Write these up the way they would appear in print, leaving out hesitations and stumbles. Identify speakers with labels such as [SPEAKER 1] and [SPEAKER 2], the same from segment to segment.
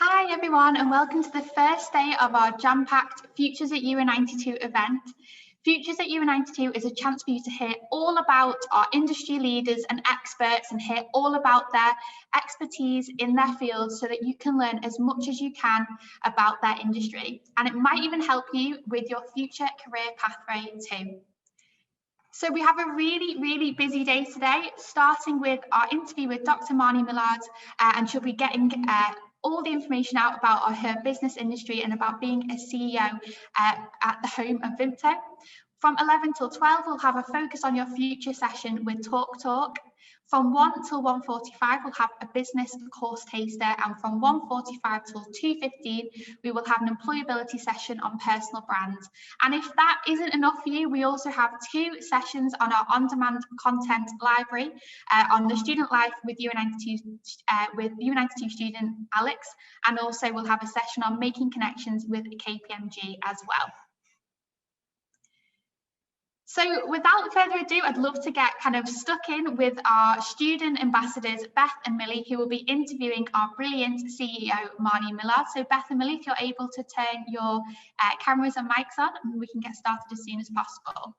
[SPEAKER 1] Hi everyone, and welcome to the first day of our jam-packed Futures at UA92 event. Futures at UA92 is a chance for you to hear all about our industry leaders and experts and hear all about their expertise in their fields so that you can learn as much as you can about their industry. And it might even help you with your future career pathway too. So we have a really busy day today, starting with our interview with Dr. Marnie Millard, and she'll be getting all the information out about her business industry and about being a CEO at the home of Vimto. From 11 till 12, we'll have a focus on your future session with Talk. From 1 till 1:45, we'll have a business course taster, and from 1:45 till 2:15, we will have an employability session on personal brands. And if that isn't enough for you, we also have 2 sessions on our on-demand content library on the student life with UA92 student Alex, and also we'll have a session on making connections with KPMG as well. So without further ado, I'd love to get kind of stuck in with our student ambassadors, Beth and Millie, who will be interviewing our brilliant CEO, Marnie Millard. So Beth and Millie, if you're able to turn your cameras and mics on, and we can get started as soon as possible.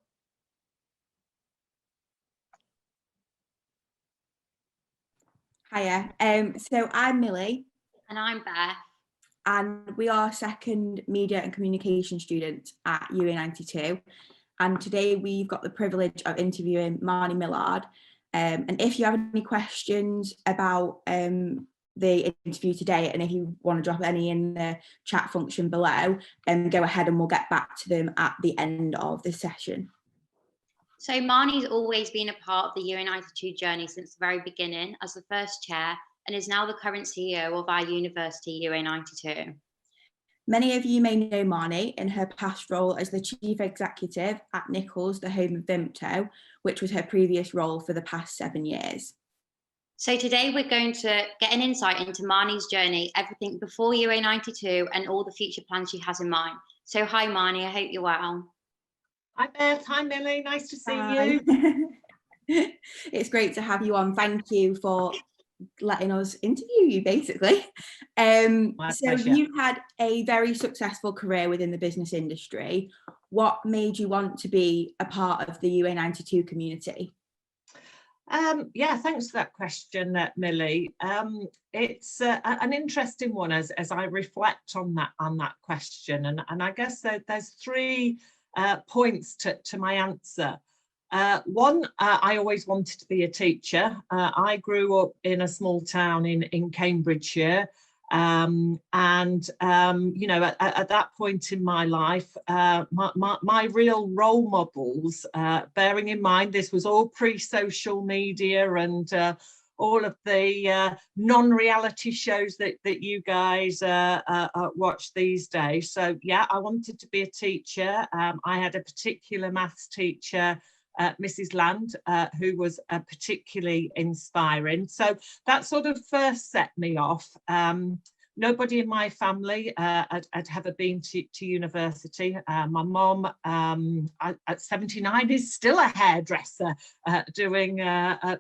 [SPEAKER 2] Hiya, so I'm Millie.
[SPEAKER 3] And I'm Beth.
[SPEAKER 2] And we are second media and communication students at UA92. And today we've got the privilege of interviewing Marnie Millard. And if you have any questions about the interview today, and if you want to drop any in the chat function below, go ahead and we'll get back to them at the end of the session.
[SPEAKER 3] So Marnie's always been a part of the UA92 journey since the very beginning as the first chair, and is now the current CEO of our university, UA92.
[SPEAKER 2] Many of you may know Marnie in her past role as the Chief Executive at Nichols, the home of Vimto, which was her previous role for the past 7 years.
[SPEAKER 3] So today we're going to get an insight into Marnie's journey, everything before UA92 and all the future plans she has in mind. So hi Marnie, I hope you're well.
[SPEAKER 4] Hi Beth, hi Millie, nice to see you.
[SPEAKER 2] It's great to have you on. Thank you for letting us interview you basically. So
[SPEAKER 4] pleasure.
[SPEAKER 2] You've had a very successful career within the business industry. What made you want to be a part of the UA92 community?
[SPEAKER 4] Yeah, thanks for that question, Millie. It's an interesting one as I reflect on that question, and I guess there's 3 points to my answer. One, I always wanted to be a teacher. I grew up in a small town in Cambridgeshire, and you know, at that point in my life, my real role models, bearing in mind this was all pre-social media and all of the non-reality shows that you guys watch these days. So yeah, I wanted to be a teacher. I had a particular maths teacher, Mrs. Land, who was particularly inspiring. So that sort of first set me off. Nobody in my family had ever been to university. My mum at 79 is still a hairdresser, doing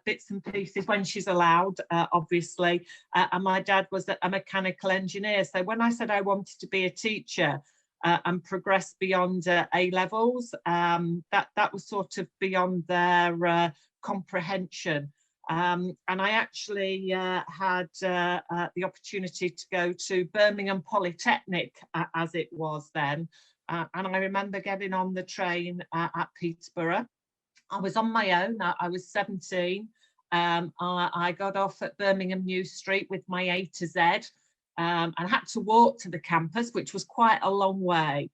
[SPEAKER 4] bits and pieces when she's allowed, obviously. And my dad was a mechanical engineer. So when I said I wanted to be a teacher, and progress beyond A levels, that was sort of beyond their comprehension. And I actually had the opportunity to go to Birmingham Polytechnic, as it was then. And I remember getting on the train at Peterborough. I was on my own, I was 17. I got off at Birmingham New Street with my A to Z. And I had to walk to the campus, which was quite a long way.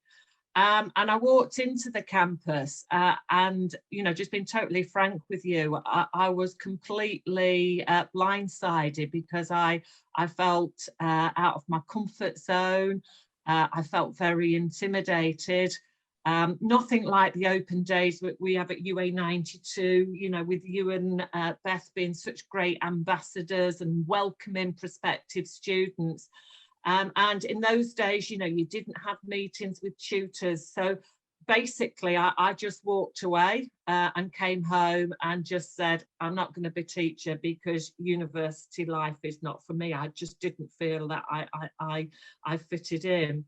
[SPEAKER 4] And I walked into the campus and, you know, just being totally frank with you, I was completely blindsided because I felt out of my comfort zone. I felt very intimidated. Nothing like the open days that we have at UA92, you know, with you and Beth being such great ambassadors and welcoming prospective students. And in those days, you know, you didn't have meetings with tutors. So basically I just walked away and came home and just said, I'm not going to be a teacher because university life is not for me. I just didn't feel that I fitted in.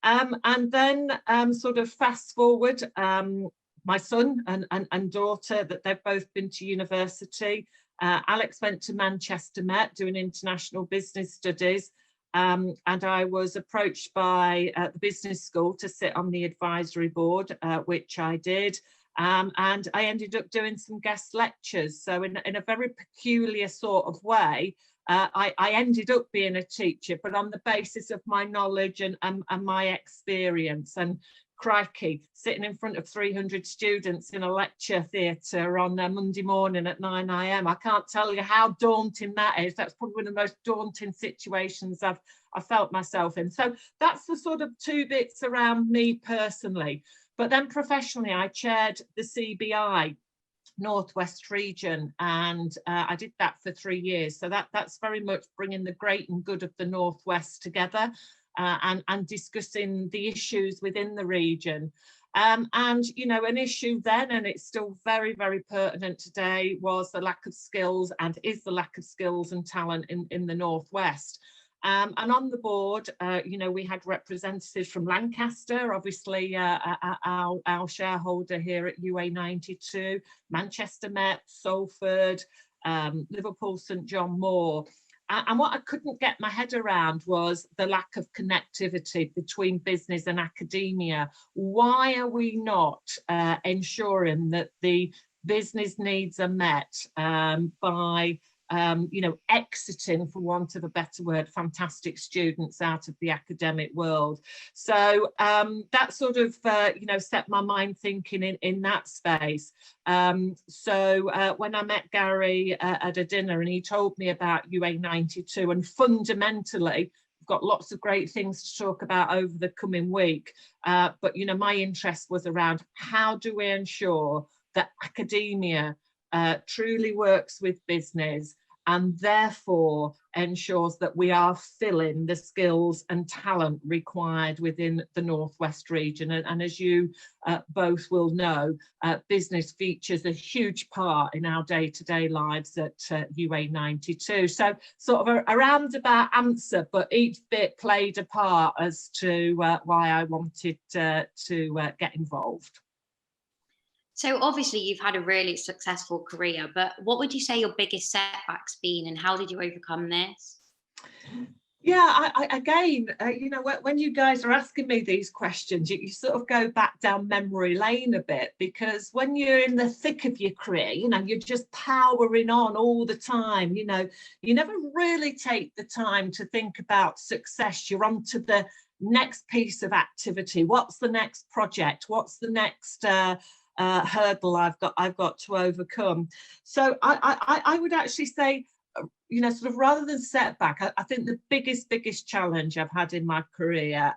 [SPEAKER 4] And then sort of fast forward, my son and daughter, that they've both been to university. Alex went to Manchester Met doing international business studies. And I was approached by the business school to sit on the advisory board, which I did. And I ended up doing some guest lectures. So in a very peculiar sort of way, I ended up being a teacher, but on the basis of my knowledge and my experience. And crikey, sitting in front of 300 students in a lecture theatre on a Monday morning at 9 AM. I can't tell you how daunting that is. That's probably one of the most daunting situations I've felt myself in. So that's the sort of two bits around me personally. But then professionally, I chaired the CBI Northwest region, and I did that for 3 years. So that's very much bringing the great and good of the Northwest together. And discussing the issues within the region. And, you know, an issue then, and it's still very, very pertinent today, was the lack of skills, and is the lack of skills and talent in the Northwest. And on the board, you know, we had representatives from Lancaster, obviously our shareholder here at UA92, Manchester Met, Salford, Liverpool St John Moore. And what I couldn't get my head around was the lack of connectivity between business and academia. Why are we not ensuring that the business needs are met by you know, exiting, for want of a better word, fantastic students out of the academic world? So that sort of, you know, set my mind thinking in that space. So when I met Gary at a dinner, and he told me about UA92, and fundamentally, we've got lots of great things to talk about over the coming week. But, you know, my interest was around how do we ensure that academia truly works with business, and therefore ensures that we are filling the skills and talent required within the Northwest region. And as you both will know, business features a huge part in our day-to-day lives at UA92. So sort of a roundabout answer, but each bit played a part as to why I wanted to get involved.
[SPEAKER 3] So obviously you've had a really successful career, but what would you say your biggest setback's been, and how did you overcome this?
[SPEAKER 4] Yeah, again, you know, when you guys are asking me these questions, you sort of go back down memory lane a bit, because when you're in the thick of your career, you know, you're just powering on all the time, you know, you never really take the time to think about success. You're on to the next piece of activity. What's the next project? What's the next hurdle I've got to overcome? So I would actually say, you know, sort of rather than setback, I think the biggest challenge I've had in my career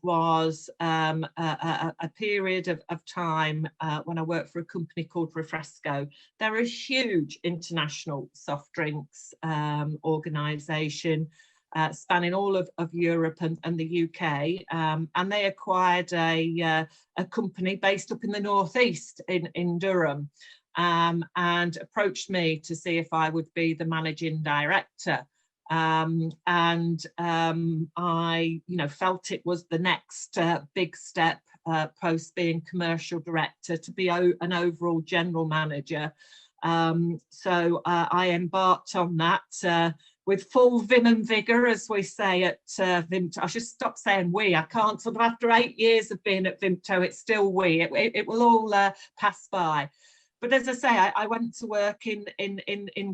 [SPEAKER 4] was a period of time when I worked for a company called Refresco. They're a huge international soft drinks organisation, spanning all of Europe and the UK, and they acquired a company based up in the northeast in Durham, and approached me to see if I would be the managing director. I, you know, felt it was the next big step post being commercial director to be an overall general manager. So I embarked on that with full vim and vigour, as we say at Vimto. I should stop saying we. I can't, sort of after 8 years of being at Vimto, it's still we. It will all pass by. But as I say, I went to work in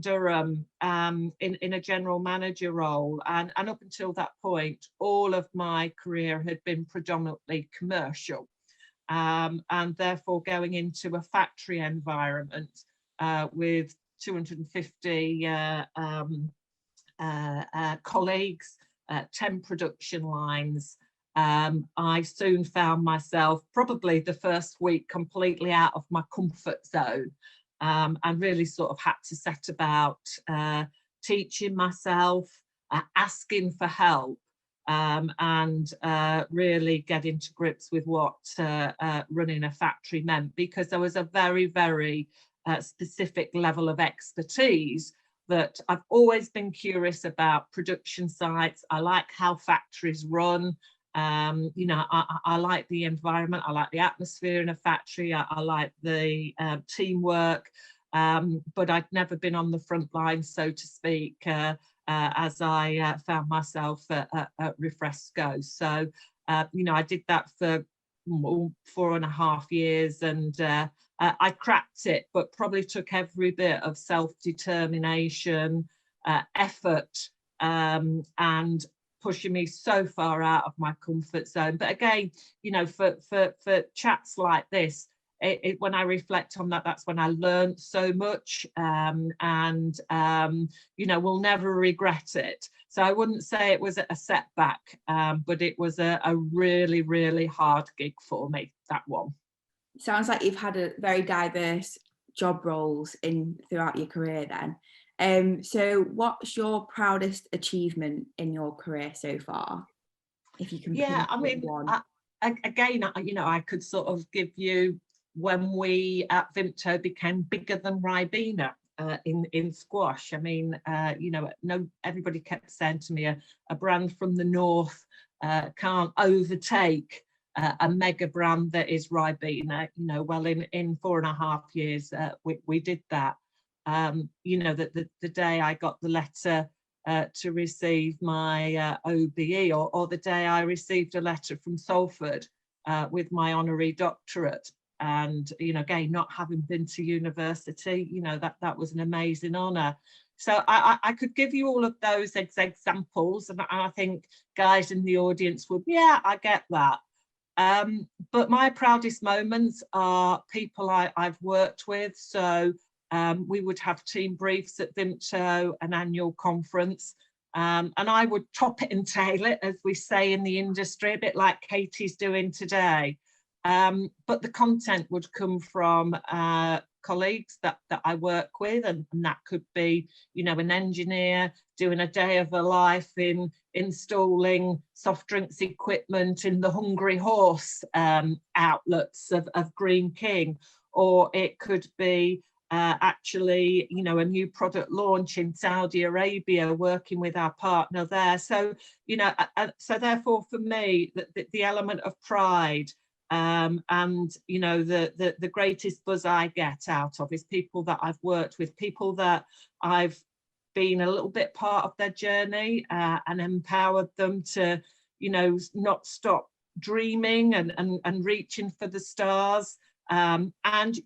[SPEAKER 4] Durham in a general manager role, and up until that point, all of my career had been predominantly commercial, and therefore going into a factory environment with 250 colleagues, 10 production lines. I soon found myself probably the first week completely out of my comfort zone, and really sort of had to set about teaching myself, asking for help, and really getting to grips with what running a factory meant, because there was a very, very specific level of expertise that I've always been curious about production sites. I like how factories run. You know, I like the environment, I like the atmosphere in a factory, I like the teamwork, but I'd never been on the front line, so to speak, as I found myself at Refresco. So, you know, I did that for 4.5 years, and I cracked it, but probably took every bit of self-determination, effort, and pushing me so far out of my comfort zone. But again, you know, for chats like this, when I reflect on that, that's when I learned so much, and you know, we'll never regret it. So I wouldn't say it was a setback, but it was a really, really hard gig for me, that one.
[SPEAKER 2] Sounds like you've had a very diverse job roles throughout your career then. So what's your proudest achievement in your career so far? If you can.
[SPEAKER 4] Yeah, I mean, again, you know, I could sort of give you when we at Vimto became bigger than Ribena in squash. I mean, you know, everybody kept saying to me, a brand from the north can't overtake a mega brand that is Ribena. You know, well, in 4.5 years, we did that. You know, the day I got the letter to receive my OBE, or the day I received a letter from Salford with my honorary doctorate, and, you know, again, not having been to university, you know, that was an amazing honour. So I could give you all of those examples, and I think guys in the audience would, yeah, I get that. But my proudest moments are people I've worked with. So we would have team briefs at Vimto, an annual conference, and I would top it and tail it, as we say in the industry, a bit like Katie's doing today. But the content would come from colleagues that I work with, and that could be, you know, an engineer doing a day of a life in installing soft drinks equipment in the Hungry Horse outlets of Green King, or it could be actually, you know, a new product launch in Saudi Arabia, working with our partner there. So, you know, so therefore for me, the element of pride, and, you know, the greatest buzz I get out of is people that I've worked with, people that I've been a little bit part of their journey, and empowered them to, you know, not stop dreaming and reaching for the stars. And,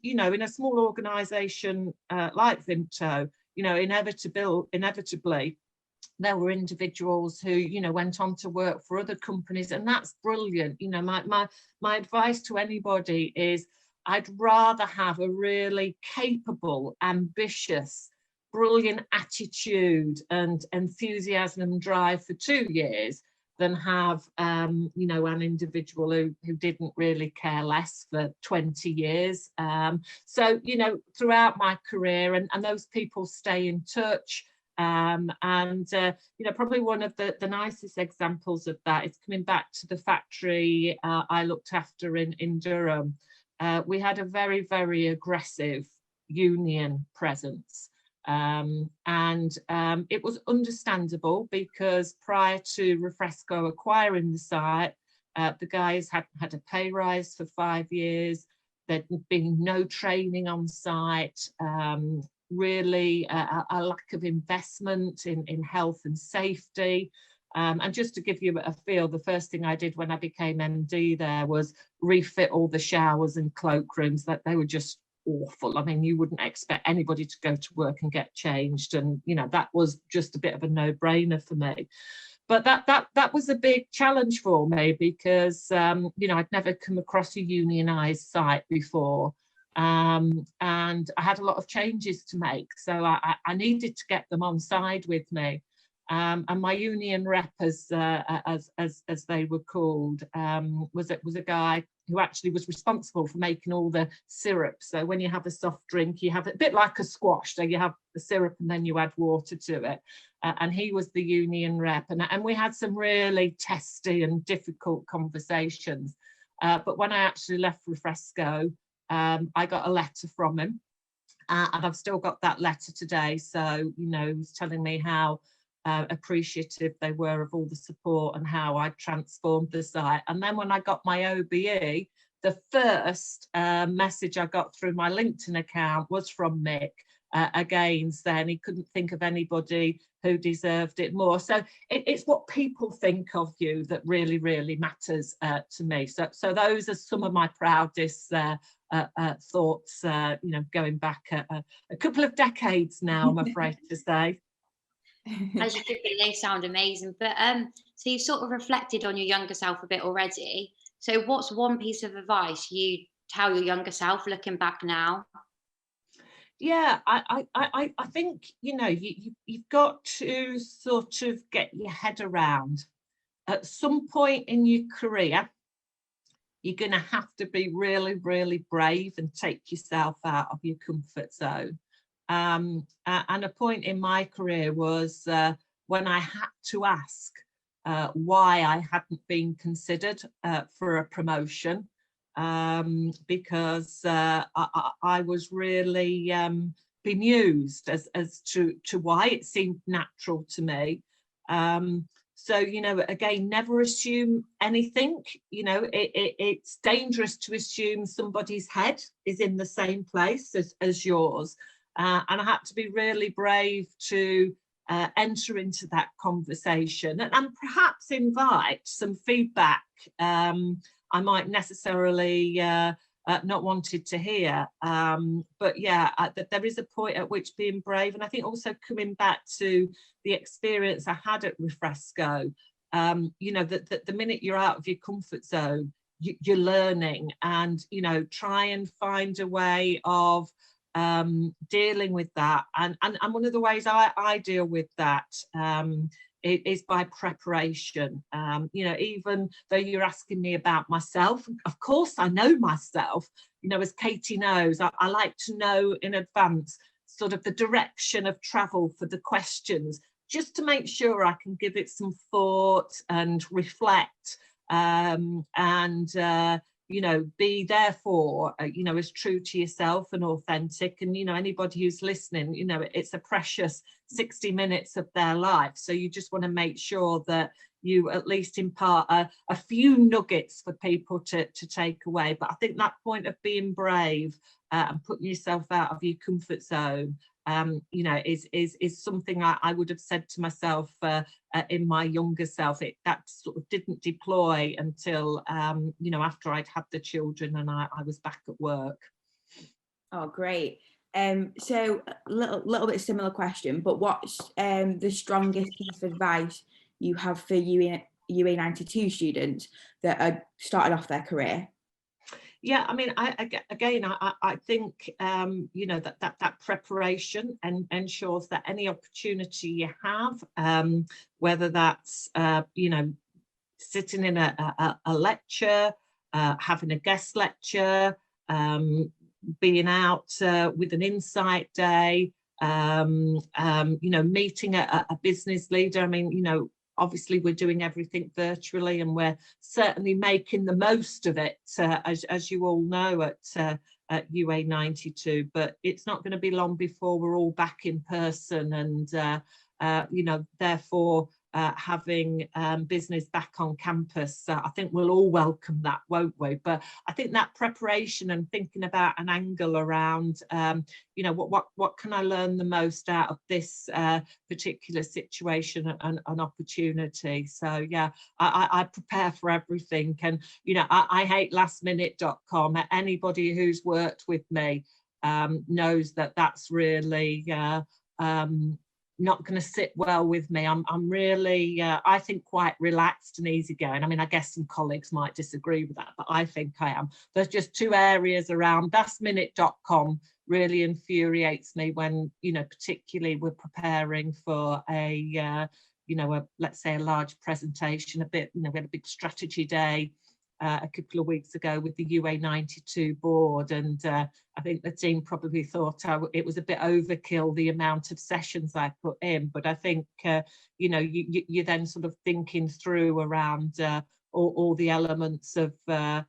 [SPEAKER 4] you know, in a small organisation like Vimto, you know, inevitably, there were individuals who, you know, went on to work for other companies, and that's brilliant. You know, my advice to anybody is, I'd rather have a really capable, ambitious, brilliant attitude and enthusiasm and drive for 2 years than have, you know, an individual who didn't really care less for 20 years. So, you know, throughout my career, and those people stay in touch. And, you know, probably one of the nicest examples of that is coming back to the factory I looked after in Durham. We had a very, very aggressive union presence. And it was understandable, because prior to Refresco acquiring the site, the guys had a pay rise for 5 years. There'd been no training on site, really a lack of investment in health and safety. And just to give you a feel, the first thing I did when I became MD there was refit all the showers and cloakrooms, that they were just awful. I mean, you wouldn't expect anybody to go to work and get changed, and, you know, that was just a bit of a no-brainer for me. But that was a big challenge for me, because you know, I'd never come across a unionised site before, and I had a lot of changes to make, so I needed to get them on side with me. And my union rep, as they were called, was a guy who actually was responsible for making all the syrup. So when you have a soft drink, you have it a bit like a squash. So you have the syrup and then you add water to it. And he was the union rep. And we had some really testy and difficult conversations. But when I actually left Refresco, I got a letter from him. And I've still got that letter today. So, you know, he's telling me how appreciative they were of all the support and how I transformed the site. And then when I got my OBE, the first message I got through my LinkedIn account was from Mick, again saying he couldn't think of anybody who deserved it more. So it's what people think of you that really, really matters to me. So those are some of my proudest thoughts, you know, going back a couple of decades now, I'm afraid to say.
[SPEAKER 3] As you could be, they sound amazing. But so you've sort of reflected on your younger self a bit already. So what's one piece of advice you tell your younger self looking back now?
[SPEAKER 4] Yeah, I think, you know, you've got to sort of get your head around. At some point in your career, you're going to have to be really, really brave and take yourself out of your comfort zone. And a point in my career was when I had to ask why I hadn't been considered for a promotion, because I was really bemused as to why it seemed natural to me. So, you know, again, never assume anything. You know, it's dangerous to assume somebody's head is in the same place as yours. And I had to be really brave to enter into that conversation and perhaps invite some feedback I might necessarily not wanted to hear. But yeah, there is a point at which being brave, and I think also coming back to the experience I had at Refresco, you know, that the minute you're out of your comfort zone, you're learning, and, you know, try and find a way of dealing with that. And one of the ways I deal with that it is by preparation. You know, even though you're asking me about myself, of course I know myself, you know, as Katie knows, I like to know in advance sort of the direction of travel for the questions, just to make sure I can give it some thought and reflect, you know, be therefore, you know, as true to yourself and authentic. And, you know, anybody who's listening, you know, it's a precious 60 minutes of their life. So you just want to make sure that you at least impart a few nuggets for people to take away. But I think that point of being brave and putting yourself out of your comfort zone, you know, is something I would have said to myself in my younger self. That sort of didn't deploy until, you know, after I'd had the children and I was back at work.
[SPEAKER 2] Oh, great. So a little bit similar question, but what's the strongest piece of advice you have for UA92 students that are starting off their career?
[SPEAKER 4] Yeah, I mean, I think, you know, that preparation ensures that any opportunity you have, whether that's, you know, sitting in a lecture, having a guest lecture, being out with an insight day, you know, meeting a business leader. I mean, you know, obviously we're doing everything virtually, and we're certainly making the most of it, as you all know, at UA92. But it's not going to be long before we're all back in person, and you know, therefore having business back on campus. I think we'll all welcome that, won't we? But I think that preparation and thinking about an angle around, you know, what can I learn the most out of this particular situation and opportunity. So yeah, I prepare for everything. And, you know, I hate lastminute.com. Anybody who's worked with me knows that that's really not going to sit well with me. I'm really, I think, quite relaxed and easygoing. I mean, I guess some colleagues might disagree with that, but I think I am. There's just two areas around. lastminute.com really infuriates me when, you know, particularly we're preparing for a, you know, let's say a large presentation, you know, we had a big strategy day a couple of weeks ago with the UA92 board, and I think the team probably thought it was a bit overkill, the amount of sessions I put in, but I think you know, you're then sort of thinking through around all the elements of the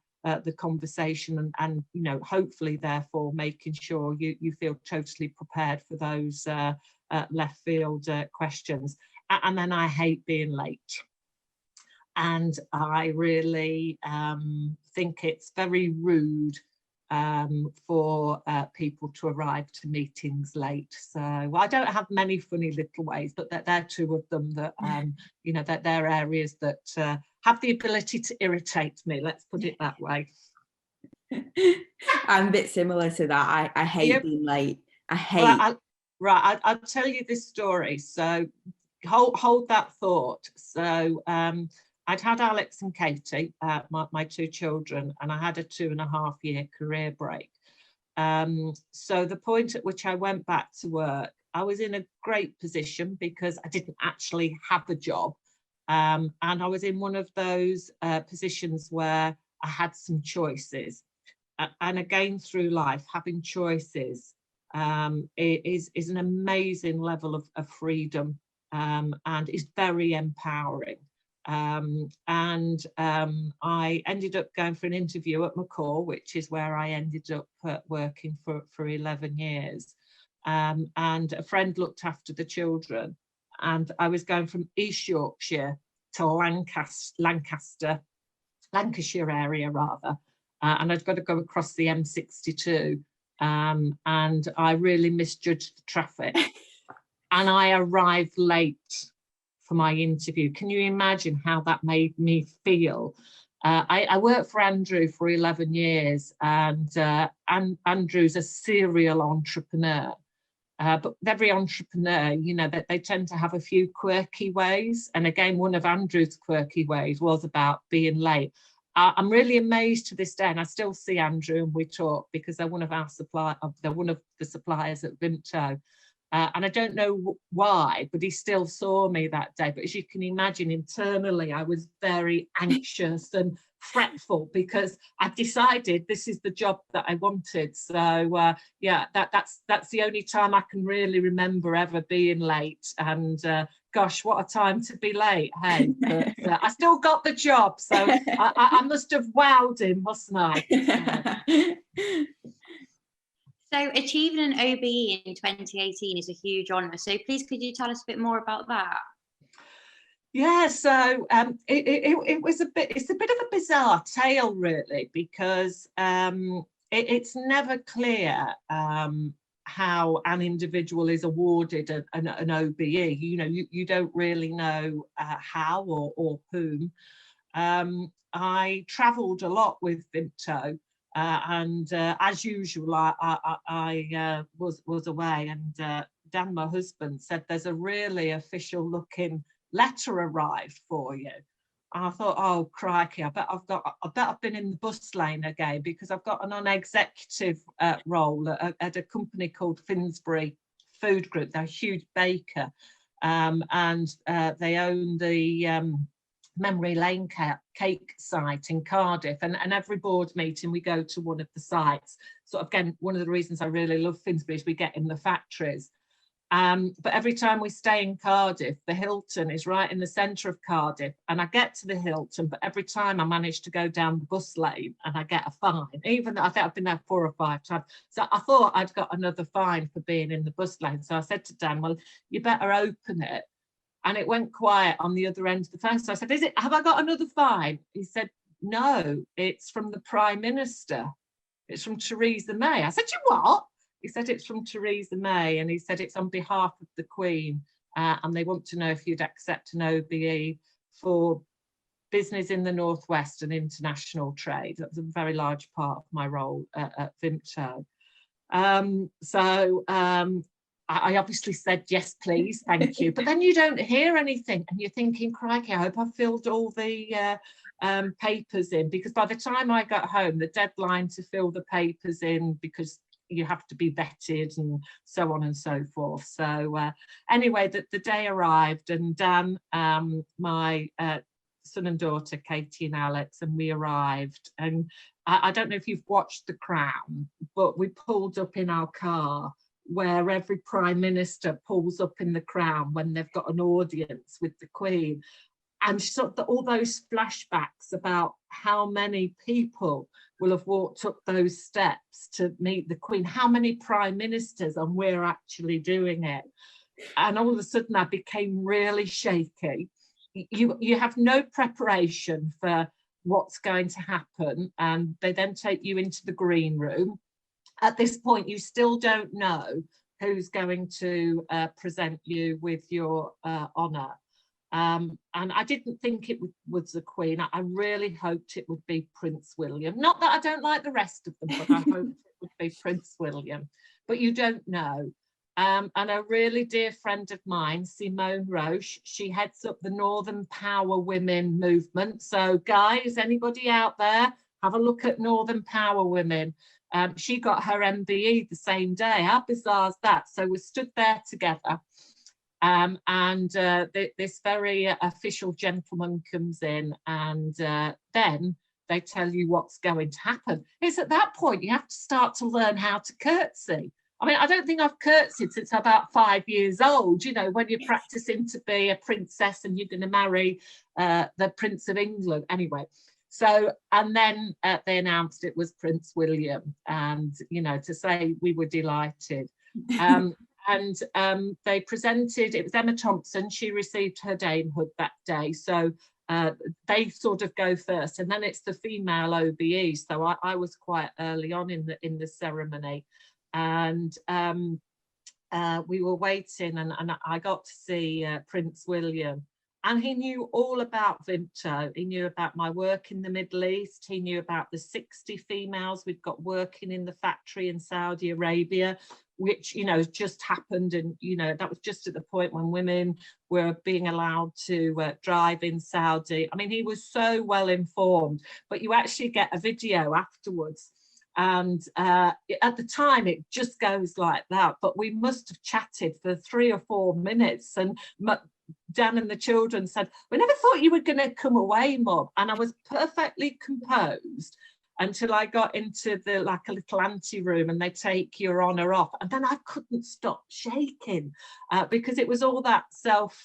[SPEAKER 4] conversation, and you know, hopefully therefore making sure you feel totally prepared for those left field questions. And then I hate being late. And I really think it's very rude for people to arrive to meetings late. So I don't have many funny little ways, but they're two of them that, you know, that they're areas that have the ability to irritate me, let's put it that way.
[SPEAKER 2] I'm a bit similar to that. I hate being late. I hate.
[SPEAKER 4] I'll tell you this story. So hold that thought. So I'd had Alex and Katie, my two children, and I had a 2.5-year career break. So the point at which I went back to work, I was in a great position because I didn't actually have a job. And I was in one of those positions where I had some choices. And again, through life, having choices is an amazing level of freedom, and is very empowering. I ended up going for an interview at McCall, which is where I ended up working for 11 years. And a friend looked after the children, and I was going from East Yorkshire to Lancashire area rather, and I'd got to go across the M62, and I really misjudged the traffic, and I arrived late for my interview. Can you imagine how that made me feel? I worked for Andrew for 11 years, and Andrew's a serial entrepreneur. But every entrepreneur, you know, that they tend to have a few quirky ways. And again, one of Andrew's quirky ways was about being late. I'm really amazed to this day, and I still see Andrew and we talk because they're one of our they're one of the suppliers at Vimto. And I don't know why, but he still saw me that day. But as you can imagine, internally, I was very anxious and fretful because I decided this is the job that I wanted. So yeah, that's the only time I can really remember ever being late. And gosh, what a time to be late, hey? But I still got the job, so I must have wowed him, mustn't I?
[SPEAKER 3] So achieving an OBE in 2018 is a huge honour. So please, could you tell us a bit more about that?
[SPEAKER 4] Yeah, so it's a bit of a bizarre tale, really, because it's never clear how an individual is awarded an OBE. You know, you don't really know how or whom. I travelled a lot with Vimto. And as usual, I was away, and Dan, my husband, said there's a really official looking letter arrived for you. And I thought, oh crikey, I bet I've been in the bus lane again, because I've got an non-executive role at a company called Finsbury Food Group. They're a huge baker, and they own the Memory Lane cake site in Cardiff, and every board meeting we go to one of the sites. So again, one of the reasons I really love Finsbury is we get in the factories, but every time we stay in Cardiff, the Hilton is right in the centre of Cardiff, and I get to the Hilton, but every time I manage to go down the bus lane and I get a fine, even though I think I've been there 4 or 5 times. So I thought I'd got another fine for being in the bus lane, so I said to Dan, well, you better open it. And it went quiet on the other end of the phone. So I said, have I got another fine? He said, no, it's from the Prime Minister. It's from Theresa May. I said, you what? He said, it's from Theresa May. And he said, it's on behalf of the Queen. And they want to know if you'd accept an OBE for business in the Northwest and international trade. That was a very large part of my role at Vimto. I obviously said, yes, please, thank you. But then you don't hear anything, and you're thinking, crikey, I hope I've filled all the papers in, because by the time I got home, the deadline to fill the papers in, because you have to be vetted and so on and so forth. So anyway, the day arrived, and Dan, my son and daughter, Katie and Alex, and we arrived. And I don't know if you've watched The Crown, but we pulled up in our car where every Prime Minister pulls up in The Crown when they've got an audience with the Queen. And sort of all those flashbacks about how many people will have walked up those steps to meet the Queen, how many Prime Ministers, and we're actually doing it. And all of a sudden I became really shaky. You have no preparation for what's going to happen, and they then take you into the green room. At this point, you still don't know who's going to present you with your honour. And I didn't think it was the Queen. I really hoped it would be Prince William. Not that I don't like the rest of them, but I hoped it would be Prince William. But you don't know. And a really dear friend of mine, Simone Roche, she heads up the Northern Power Women movement. So guys, anybody out there, have a look at Northern Power Women. She got her MBE the same day. How bizarre is that? So we stood there together. This very official gentleman comes in, and then they tell you what's going to happen. It's at that point you have to start to learn how to curtsy. I mean, I don't think I've curtsied since I'm about 5 years old, you know, when you're practicing to be a princess and you're going to marry the Prince of England. Anyway, so, and then they announced it was Prince William, and, you know, to say we were delighted. They presented, it was Emma Thompson, she received her damehood that day. So they sort of go first, and then it's the female OBE. So I was quite early on in the ceremony. And we were waiting, and I got to see Prince William, and he knew all about Vimto. He knew about my work in the Middle East. He knew about the 60 females we've got working in the factory in Saudi Arabia, which, you know, just happened. And, you know, that was just at the point when women were being allowed to drive in Saudi. I mean, he was so well informed, but you actually get a video afterwards. And at the time, it just goes like that. But we must have chatted for 3 or 4 minutes. And Dan and the children said, we never thought you were going to come away, Mum. And I was perfectly composed until I got into the, like, a little anteroom, and they take your honour off. And then I couldn't stop shaking because it was all that self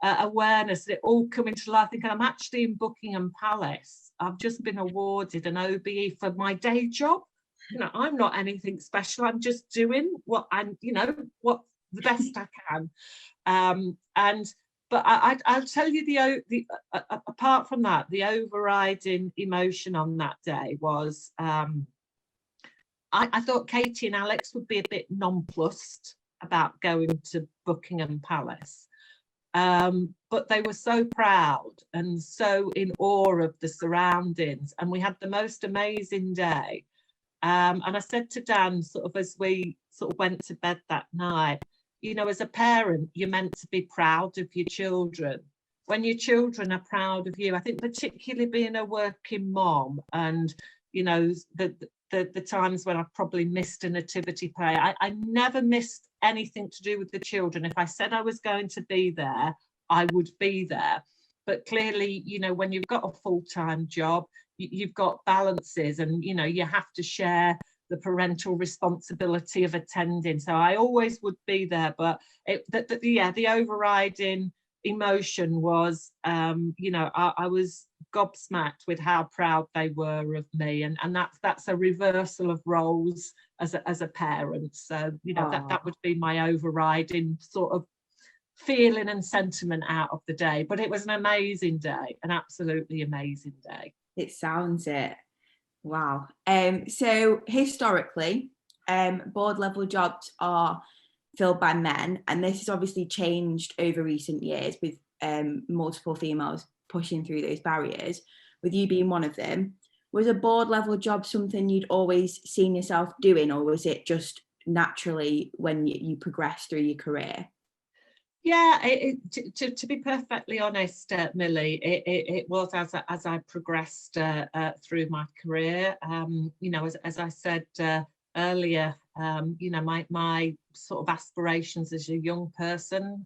[SPEAKER 4] awareness, it all coming to life. Thinking, I'm actually in Buckingham Palace. I've just been awarded an OBE for my day job. You know, I'm not anything special. I'm just doing what I'm, you know, what the best I can. But I'll tell you apart from that, the overriding emotion on that day was I thought Katie and Alex would be a bit nonplussed about going to Buckingham Palace. But they were so proud and so in awe of the surroundings, and we had the most amazing day. And I said to Dan, sort of as we sort of went to bed that night, you know, as a parent, you're meant to be proud of your children. When your children are proud of you, I think particularly being a working mom, and, you know, the times when I've probably missed a nativity play, I never missed anything to do with the children. If I said I was going to be there, I would be there. But clearly, you know, when you've got a full-time job, you've got balances, and, you know, you have to share the parental responsibility of attending. So I always would be there. But the overriding emotion was, you know, I was gobsmacked with how proud they were of me, and that's a reversal of roles as a parent. So, you know, that would be my overriding sort of feeling and sentiment out of the day. But it was an amazing day, an absolutely amazing day.
[SPEAKER 2] It sounds it. Wow. So historically, board level jobs are filled by men, and this has obviously changed over recent years with multiple females pushing through those barriers, with you being one of them. Was a board level job something you'd always seen yourself doing, or was it just naturally when you progressed through your career?
[SPEAKER 4] Yeah, to be perfectly honest, Millie, it was as I progressed through my career. You know, as I said earlier, you know, my sort of aspirations as a young person,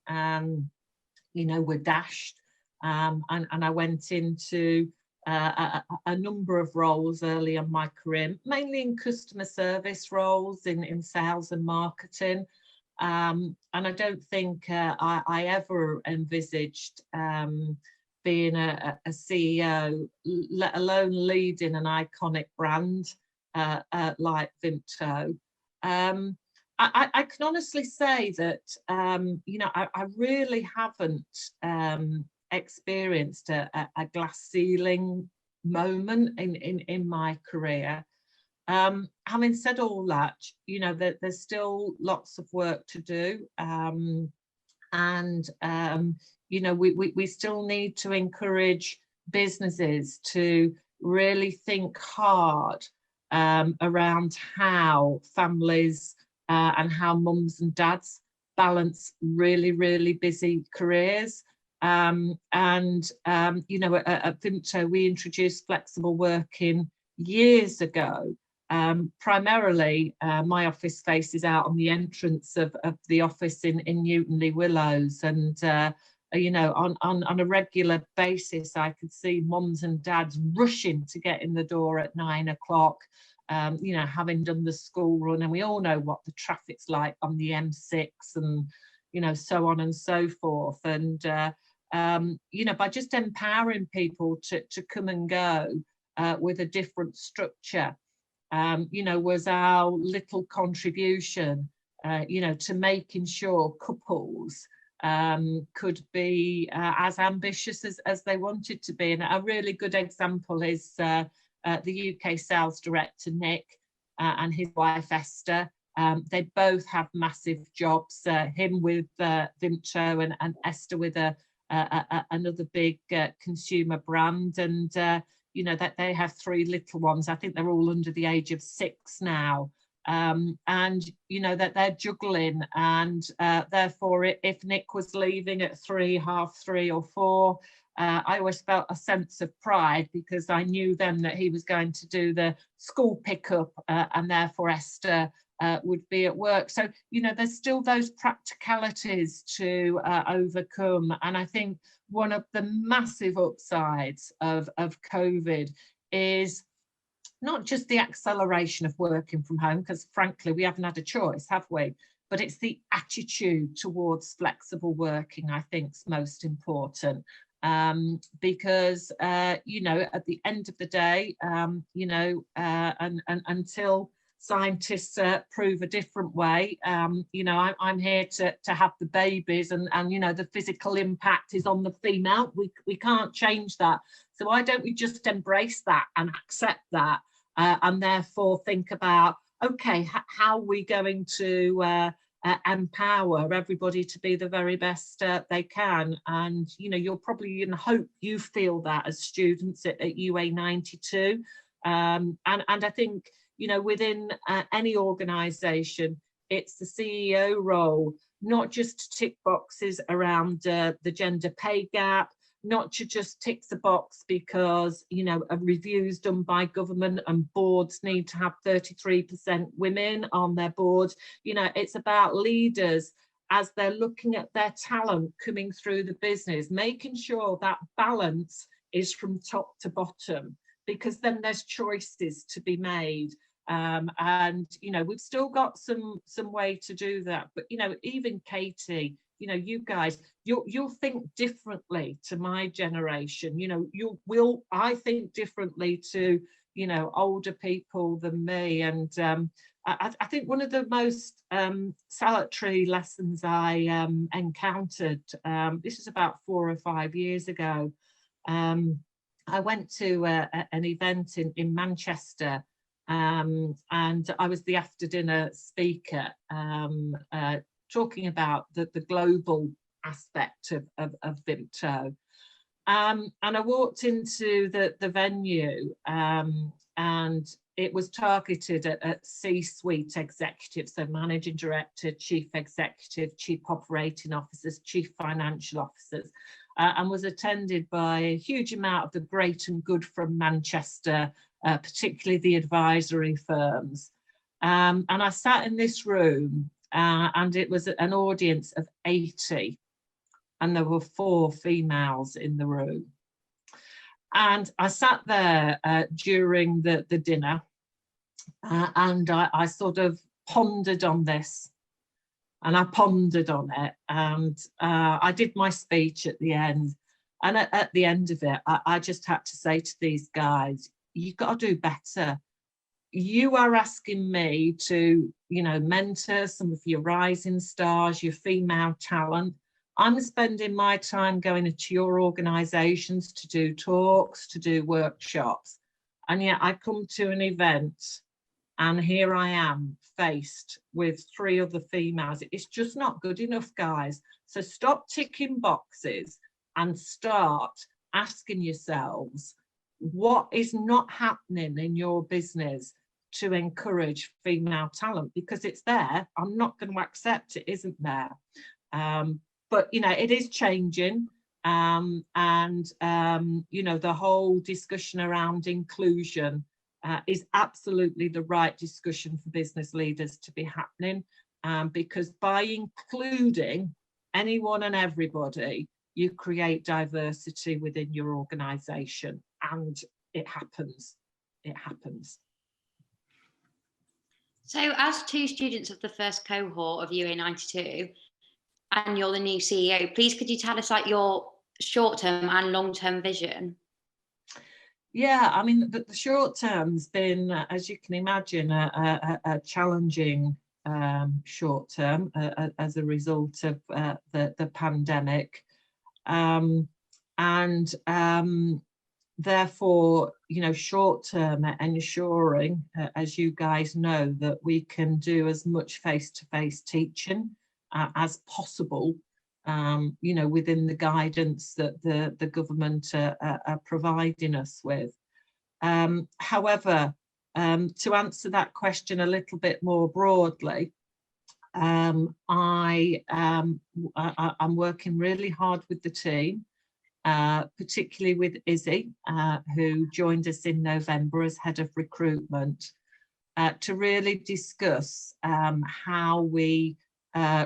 [SPEAKER 4] you know, were dashed and I went into a number of roles early in my career, mainly in customer service roles, in sales and marketing. And I don't think I ever envisaged being a CEO, let alone leading an iconic brand like Vimto. I can honestly say that, you know, I really haven't experienced a glass ceiling moment in my career. Having said all that, you know, there's still lots of work to do, and you know, we still need to encourage businesses to really think hard around how families and how mums and dads balance really busy careers. You know, at Vimto, we introduced flexible working years ago. Primarily, my office faces out on the entrance of the office in Newton-le-Willows, and you know, on a regular basis, I could see mums and dads rushing to get in the door at 9 o'clock. You know, having done the school run, and we all know what the traffic's like on the M6, and you know, so on and so forth. And you know, by just empowering people to come and go with a different structure, you know, was our little contribution, you know, to making sure couples could be as ambitious as they wanted to be. And a really good example is the UK sales director, Nick, and his wife, Esther. They both have massive jobs, him with Vimto and Esther with another big consumer brand. And you know, that they have 3 little ones. I think they're all under the age of 6 now. And you know, that they're juggling, and therefore if Nick was leaving at 3, half 3 or 4, I always felt a sense of pride, because I knew then that he was going to do the school pickup, and therefore Esther would be at work. So, you know, there's still those practicalities to overcome. And I think one of the massive upsides of COVID is not just the acceleration of working from home, because frankly, we haven't had a choice, have we? But it's the attitude towards flexible working, I think, is most important. Because, you know, at the end of the day, you know, and until scientists prove a different way, you know, I'm here to have the babies, and you know, the physical impact is on the female. We can't change that. So why don't we just embrace that and accept that, and therefore think about, okay, how are we going to empower everybody to be the very best they can? And you know, you're probably, and hope you feel that as students at UA92, and I think, you know, within any organisation, it's the CEO role, not just to tick boxes around the gender pay gap, not to just tick the box because, you know, a review's done by government and boards need to have 33% women on their boards. You know, it's about leaders as they're looking at their talent coming through the business, making sure that balance is from top to bottom, because then there's choices to be made. And you know, we've still got some way to do that, but you know, even Katie, you know, you guys, you'll think differently to my generation. You know, I think differently to, you know, older people than me. And I think one of the most salutary lessons I encountered, this is about 4 or 5 years ago. I went to an event in Manchester, and I was the after dinner speaker, talking about the global aspect of Vimto. And I walked into the venue, and it was targeted at C-suite executives, so managing director, chief executive, chief operating officers, chief financial officers, and was attended by a huge amount of the great and good from Manchester, particularly the advisory firms. And I sat in this room, and it was an audience of 80. and there were 4 females in the room. And I sat there during the dinner, and I sort of pondered on this, and I pondered on it, and I did my speech at the end. And at the end of it, I just had to say to these guys, you've got to do better. You are asking me to, you know, mentor some of your rising stars, your female talent. I'm spending my time going into your organisations to do talks, to do workshops. And yet I come to an event and here I am faced with 3 other females. It's just not good enough, guys. So stop ticking boxes and start asking yourselves, what is not happening in your business to encourage female talent? Because it's there. I'm not going to accept it isn't there. But, you know, it is changing. You know, the whole discussion around inclusion is absolutely the right discussion for business leaders to be happening, because by including anyone and everybody, you create diversity within your organisation, and it happens. It happens.
[SPEAKER 3] So as 2 students of the first cohort of UA92, and you're the new CEO, please could you tell us like your short-term and long-term vision?
[SPEAKER 4] Yeah, I mean, the short term's been, as you can imagine, a challenging short term as a result of the pandemic. Therefore, you know, short term ensuring, as you guys know, that we can do as much face-to-face teaching as possible, you know, within the guidance that the government are providing us with. However, to answer that question a little bit more broadly, I'm working really hard with the team, particularly with Izzy, who joined us in November as head of recruitment, to really discuss how we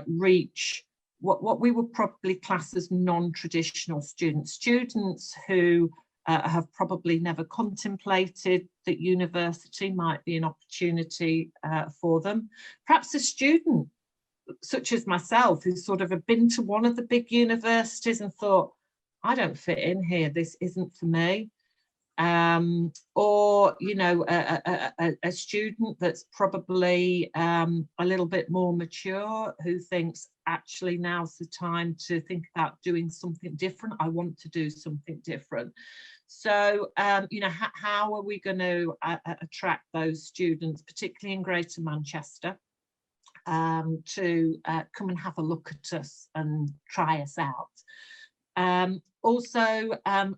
[SPEAKER 4] reach what we would probably class as non-traditional students who have probably never contemplated that university might be an opportunity for them. Perhaps a student such as myself who sort of have been to one of the big universities and thought, I don't fit in here, this isn't for me. Or, you know, a student that's probably a little bit more mature who thinks actually now's the time to think about doing something different. I want to do something different. So, you know, how are we going to attract those students, particularly in Greater Manchester, to come and have a look at us and try us out? Also,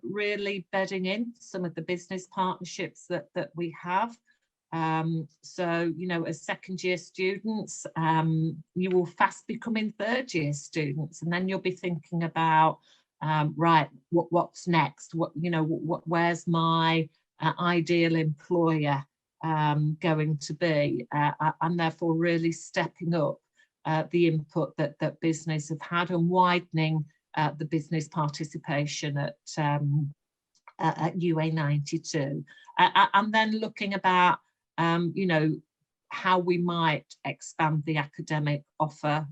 [SPEAKER 4] really bedding in some of the business partnerships that we have. So, you know, as second year students, you will fast becoming third year students, and then you'll be thinking about, right, what's next? Where's my ideal employer going to be? And therefore really stepping up the input that business have had and widening the business participation at UA92, and then looking about, you know, how we might expand the academic offer,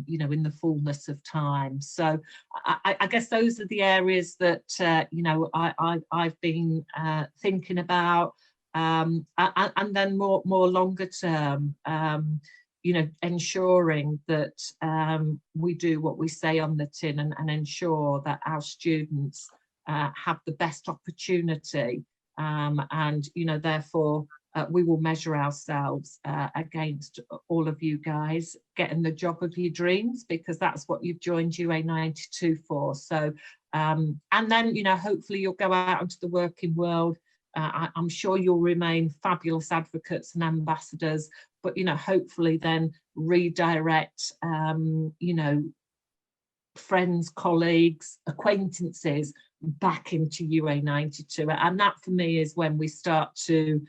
[SPEAKER 4] you know, in the fullness of time. So I guess those are the areas that, you know, I've been thinking about, and then more longer term, you know, ensuring that we do what we say on the tin and ensure that our students have the best opportunity, and, you know, therefore we will measure ourselves against all of you guys getting the job of your dreams, because that's what you've joined UA92 for. So, and then, you know, hopefully you'll go out into the working world. I'm sure you'll remain fabulous advocates and ambassadors, but, you know, hopefully then redirect, you know, friends, colleagues, acquaintances back into UA92. And that for me is when we start to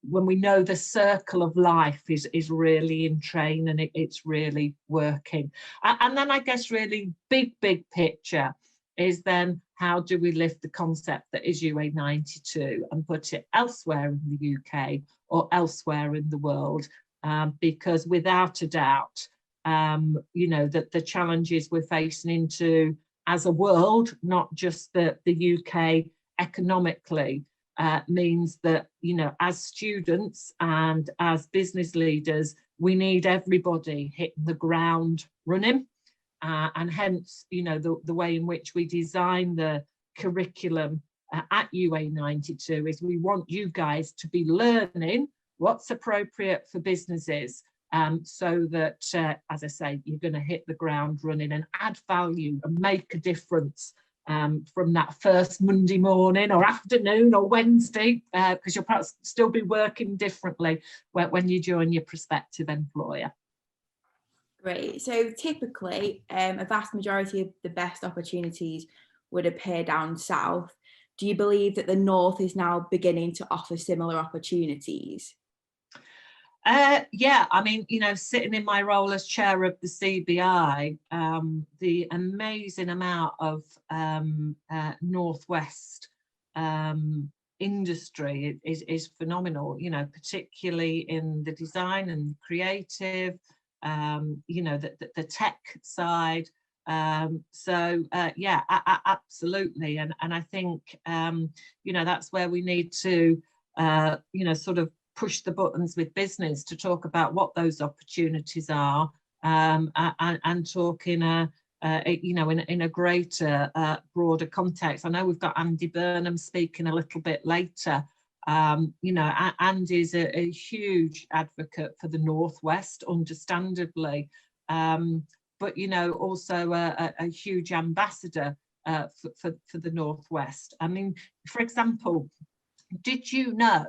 [SPEAKER 4] when we know the circle of life is really in train and it's really working. And then I guess really big picture is then how do we lift the concept that is UA92 and put it elsewhere in the UK or elsewhere in the world, because without a doubt, you know, that the challenges we're facing into as a world, not just the UK economically, means that, you know, as students and as business leaders, we need everybody hitting the ground running. And hence, you know, the way in which we design the curriculum at UA92 is we want you guys to be learning what's appropriate for businesses, so that, as I say, you're going to hit the ground running and add value and make a difference from that first Monday morning or afternoon or Wednesday, because you'll perhaps still be working differently when you join your prospective employer.
[SPEAKER 2] Great. So typically, a vast majority of the best opportunities would appear down south. Do you believe that the north is now beginning to offer similar opportunities?
[SPEAKER 4] Yeah, I mean, you know, sitting in my role as chair of the CBI, the amazing amount of Northwest industry is phenomenal, you know, particularly in the design and creative, you know, the tech side. So yeah, absolutely. And I think, you know, that's where we need to, you know, sort of push the buttons with business to talk about what those opportunities are, and talk in a, you know, in a greater, broader context. I know we've got Andy Burnham speaking a little bit later. You know, Andy's a huge advocate for the Northwest, understandably, but, you know, also a huge ambassador for the Northwest. I mean, for example, did you know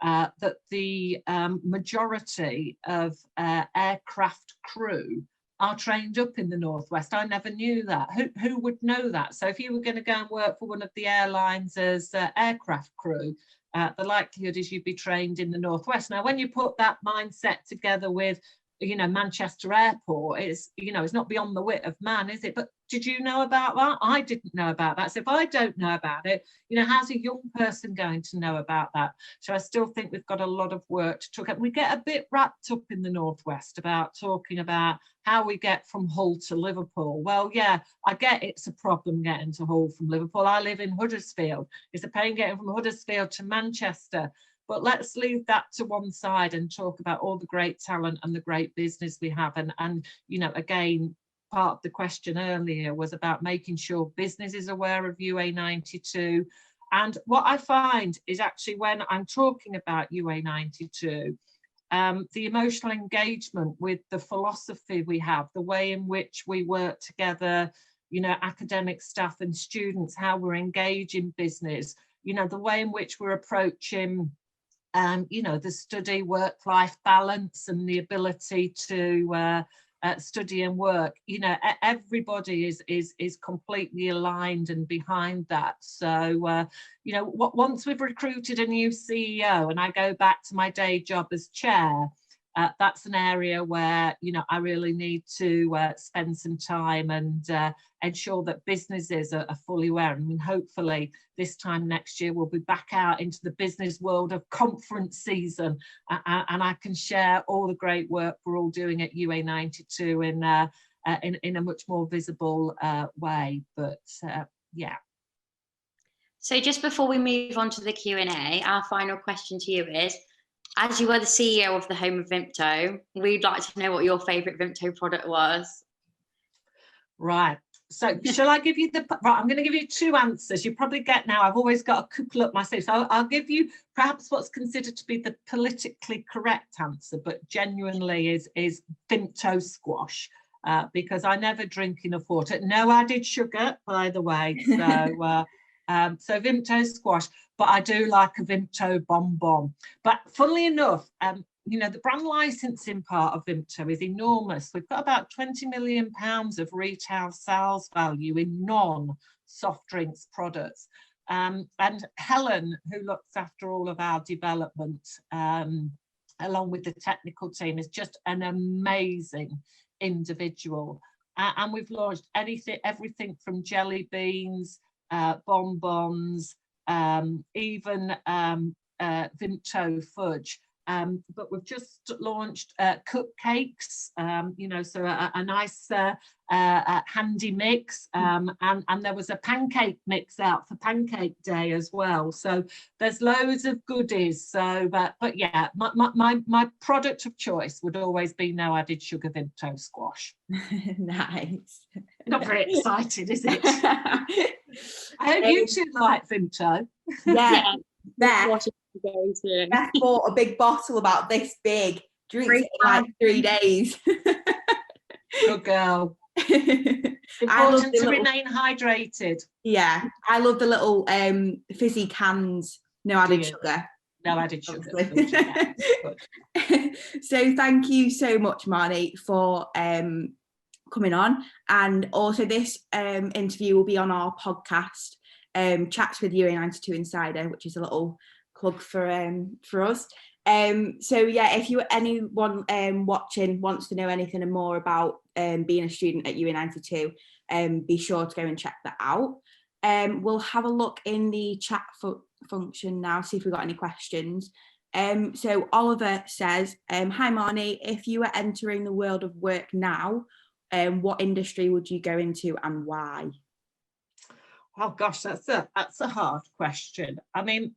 [SPEAKER 4] that the majority of aircraft crew are trained up in the Northwest? I never knew that. Who would know that? So if you were going to go and work for one of the airlines as aircraft crew, the likelihood is you'd be trained in the Northwest. Now, when you put that mindset together with, you know, Manchester Airport, is, you know, it's not beyond the wit of man, is it? But did you know about that? I didn't know about that. So if I don't know about it, you know, how's a young person going to know about that? So I still think we've got a lot of work to talk about. We get a bit wrapped up in the Northwest about talking about how we get from Hull to Liverpool. Well, yeah, I get it's a problem getting to Hull from Liverpool. I live in Huddersfield. It's a pain getting from Huddersfield to Manchester. But let's leave that to one side and talk about all the great talent and the great business we have. And you know, again, part of the question earlier was about making sure business is aware of UA92. And what I find is actually when I'm talking about UA92, the emotional engagement with the philosophy we have, the way in which we work together, you know, academic staff and students, how we're engaging business, you know, the way in which we're approaching you know, the study work-life balance and the ability to study and work, you know, everybody is completely aligned and behind that. So, you know, once we've recruited a new CEO and I go back to my day job as chair, that's an area where, you know, I really need to spend some time and ensure that businesses are fully aware. I mean, hopefully this time next year, we'll be back out into the business world of conference season, and I can share all the great work we're all doing at UA92 in a much more visible way. But yeah.
[SPEAKER 3] So just before we move on to the Q&A, our final question to you is, as you are the CEO of the home of Vimto, we'd like to know what your favourite Vimto product was.
[SPEAKER 4] Right. So shall I give you right, I'm going to give you two answers. You probably get now, I've always got a couple up my sleeve. So I'll give you perhaps what's considered to be the politically correct answer, but genuinely is Vimto squash, because I never drink enough water. No added sugar, by the way. So so Vimto squash, but I do like a Vimto bonbon. But funnily enough, you know, the brand licensing part of Vimto is enormous. We've got about £20 million of retail sales value in non-soft drinks products. And Helen, who looks after all of our development, along with the technical team, is just an amazing individual. And we've launched everything from jelly beans, bonbons, even Vimto fudge. But we've just launched cupcakes, so a nice handy mix, and there was a pancake mix out for Pancake Day as well. So there's loads of goodies. So, but yeah, my product of choice would always be no added sugar Vimto squash.
[SPEAKER 2] Nice.
[SPEAKER 4] Not very excited, is it? I hope you two like Vimto.
[SPEAKER 2] Yeah.
[SPEAKER 3] Beth
[SPEAKER 2] bought a big bottle about this big, drinks it in like 3 days.
[SPEAKER 4] Good girl. Important to remain hydrated.
[SPEAKER 2] Yeah, I love the little fizzy cans, no added sugar.
[SPEAKER 4] No added sugar.
[SPEAKER 2] So thank you so much, Marnie, for coming on. And also this interview will be on our podcast, Chats with UA92 Insider, which is a little plug for us. So yeah, if anyone watching wants to know anything more about being a student at UA92, be sure to go and check that out. We'll have a look in the chat function now, see if we've got any questions. So Oliver says, hi Marnie, if you were entering the world of work now, what industry would you go into and why?
[SPEAKER 4] Oh gosh, that's a hard question. I mean,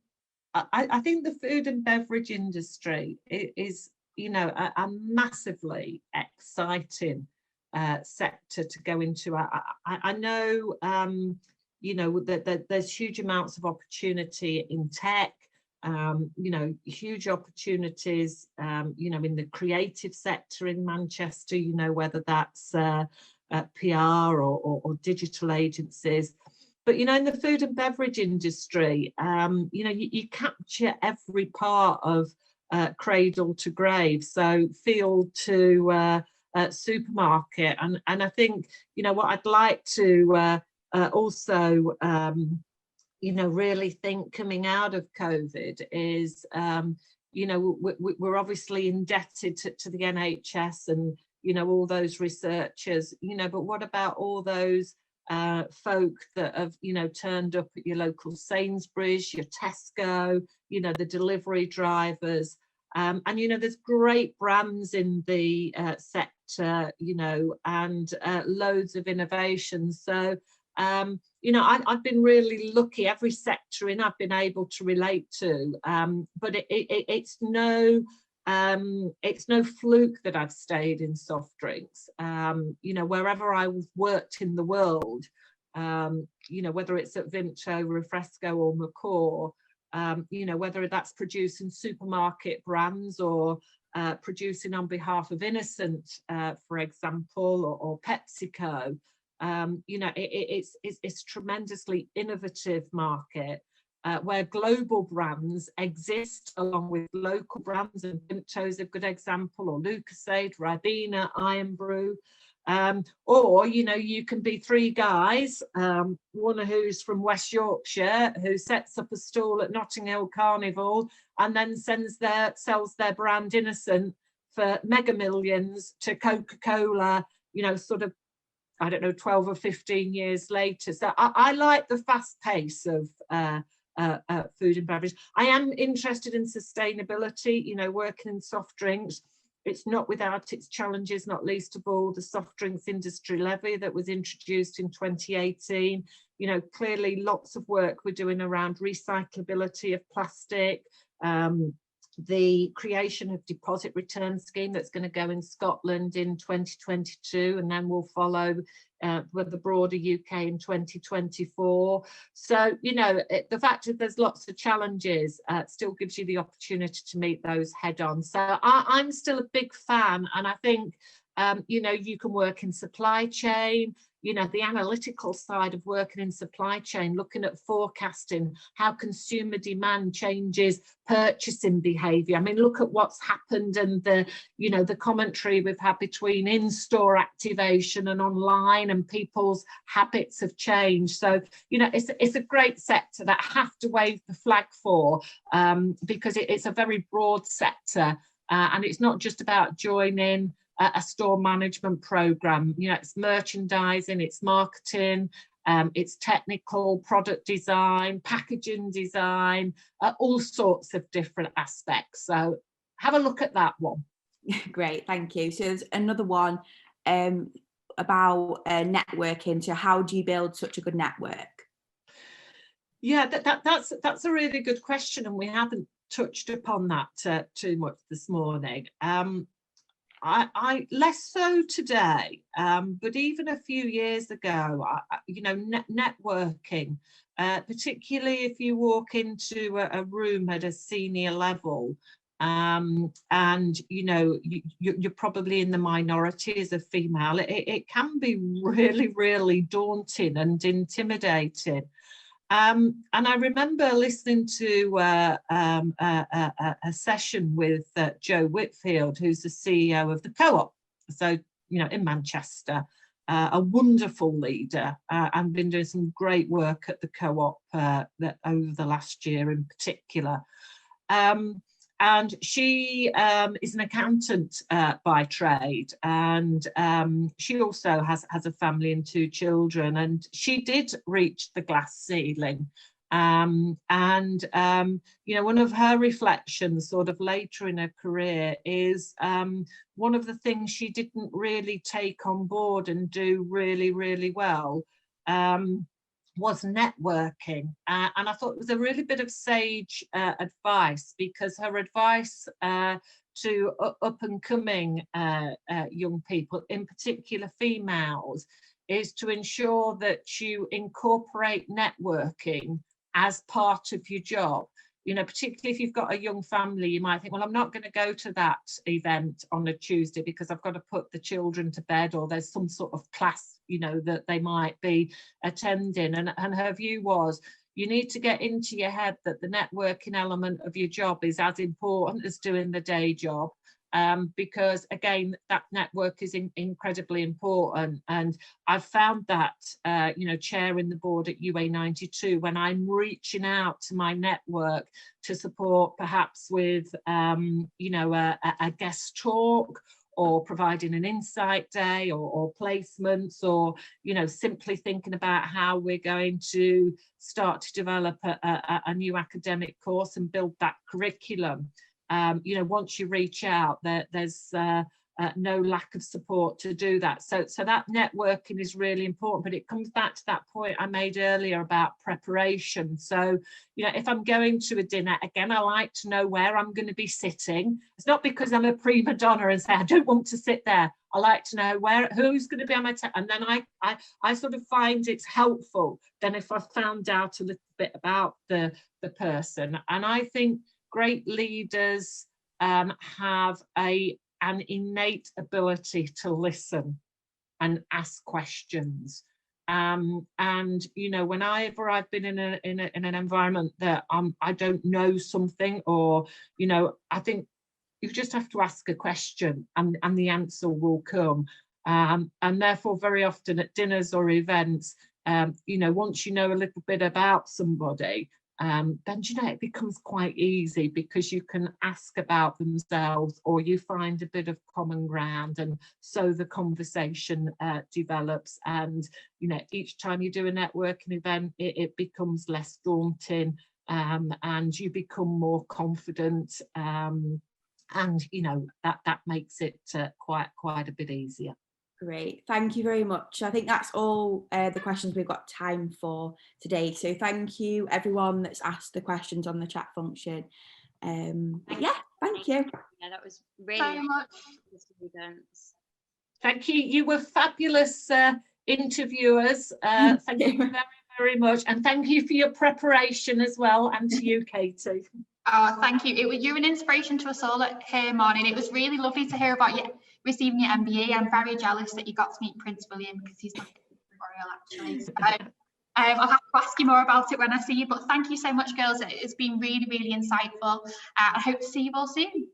[SPEAKER 4] I think the food and beverage industry is, a massively exciting sector to go into. I know, that there's huge amounts of opportunity in tech, huge opportunities, in the creative sector in Manchester, whether that's PR or digital agencies. But, in the food and beverage industry, you capture every part of cradle to grave, so field to supermarket. And I think, what I'd like to also, really think coming out of COVID is, we're obviously indebted to the NHS and, all those researchers, but what about all those folk that have turned up at your local Sainsbury's, your Tesco, the delivery drivers, and there's great brands in the sector, and loads of innovations. So I've been really lucky. Every sector I've been able to relate to, but it's no fluke that I've stayed in soft drinks. Wherever I've worked in the world, whether it's at Vimto, Refresco or McCaw, whether that's producing supermarket brands or producing on behalf of Innocent, for example, or PepsiCo, it's tremendously innovative market. Where global brands exist along with local brands, and Vimto's a good example, or Lucasade, Ribena, Iron Brew, or you can be three guys, one who's from West Yorkshire who sets up a stall at Notting Hill Carnival and then sells their brand Innocent for mega millions to Coca-Cola, sort of, I don't know, 12 or 15 years later. So I like the fast pace of food and beverage. I am interested in sustainability, working in soft drinks. It's not without its challenges, not least of all the soft drinks industry levy that was introduced in 2018. Clearly lots of work we're doing around recyclability of plastic, the creation of deposit return scheme that's going to go in Scotland in 2022, and then we'll follow with the broader UK in 2024. So, the fact that there's lots of challenges still gives you the opportunity to meet those head on. So I'm still a big fan, and I think, you can work in supply chain, you know, the analytical side of working in supply chain, looking at forecasting, how consumer demand changes purchasing behaviour. I mean, look at what's happened and the, you know, the commentary we've had between in-store activation and online, and people's habits have changed. So, you know, it's a great sector that I have to wave the flag for, because it's a very broad sector, and it's not just about joining a store management program. You know, it's merchandising, it's marketing, it's technical, product design, packaging design, all sorts of different aspects. So have a look at that one.
[SPEAKER 2] Great, thank you. So there's another one about networking. So how do you build such a good network?
[SPEAKER 4] Yeah, that's a really good question, and we haven't touched upon that too much this morning. I less so today, but even a few years ago, you know, networking, particularly if you walk into a room at a senior level, and you know, you're probably in the minority as a female, it can be really daunting and intimidating. And I remember listening to a session with Joe Whitfield, who's the CEO of the Co-op, so, you know, in Manchester, a wonderful leader, and been doing some great work at the Co-op over the last year in particular. And she is an accountant by trade, and she also has a family and 2 children, and she did reach the glass ceiling. You know, one of her reflections sort of later in her career is one of the things she didn't really take on board and do really well was networking, and I thought it was a really bit of sage advice, because her advice to up and coming young people, in particular females, is to ensure that you incorporate networking as part of your job. You know, particularly if you've got a young family, you might think, well, I'm not going to go to that event on a Tuesday because I've got to put the children to bed, or there's some sort of class, you know, that they might be attending. And her view was, you need to get into your head that the networking element of your job is as important as doing the day job. Because again, that network is incredibly important, and I've found that you know, chairing the board at UA92, when I'm reaching out to my network to support perhaps with you know, a guest talk, or providing an insight day, or placements, or, you know, simply thinking about how we're going to start to develop a new academic course and build that curriculum. You know, once you reach out, there's no lack of support to do that. So that networking is really important, but it comes back to that point I made earlier about preparation. So, you know, if I'm going to a dinner, again, I like to know where I'm going to be sitting. It's not because I'm a prima donna and say I don't want to sit there. I like to know who's going to be on my table, and then I sort of find it's helpful then if I've found out a little bit about the person. And I think great leaders have an innate ability to listen and ask questions. And you know, whenever I've been in an environment that I don't know something, or, you know, I think you just have to ask a question and the answer will come. And therefore, very often at dinners or events, you know, once you know a little bit about somebody, then, you know, it becomes quite easy, because you can ask about themselves, or you find a bit of common ground, and so the conversation develops. And, you know, each time you do a networking event, it becomes less daunting, and you become more confident, and, you know, that makes it quite a bit easier.
[SPEAKER 2] Great, thank you very much. I think that's all the questions we've got time for today. So thank you everyone that's asked the questions on the chat function. Yeah, thank you.
[SPEAKER 3] Yeah, that was really
[SPEAKER 1] So much.
[SPEAKER 3] students.
[SPEAKER 4] Thank you. You were fabulous interviewers. Thank you very much, and thank you for your preparation as well, and to you, Katie.
[SPEAKER 1] Oh, thank you. You're an inspiration to us all here, Marnie, and it was really lovely to hear about you receiving your MBE. I'm very jealous that you got to meet Prince William, because he's my actually. So, I'll have to ask you more about it when I see you, but thank you so much, girls. It's been really, really insightful. I hope to see you all soon.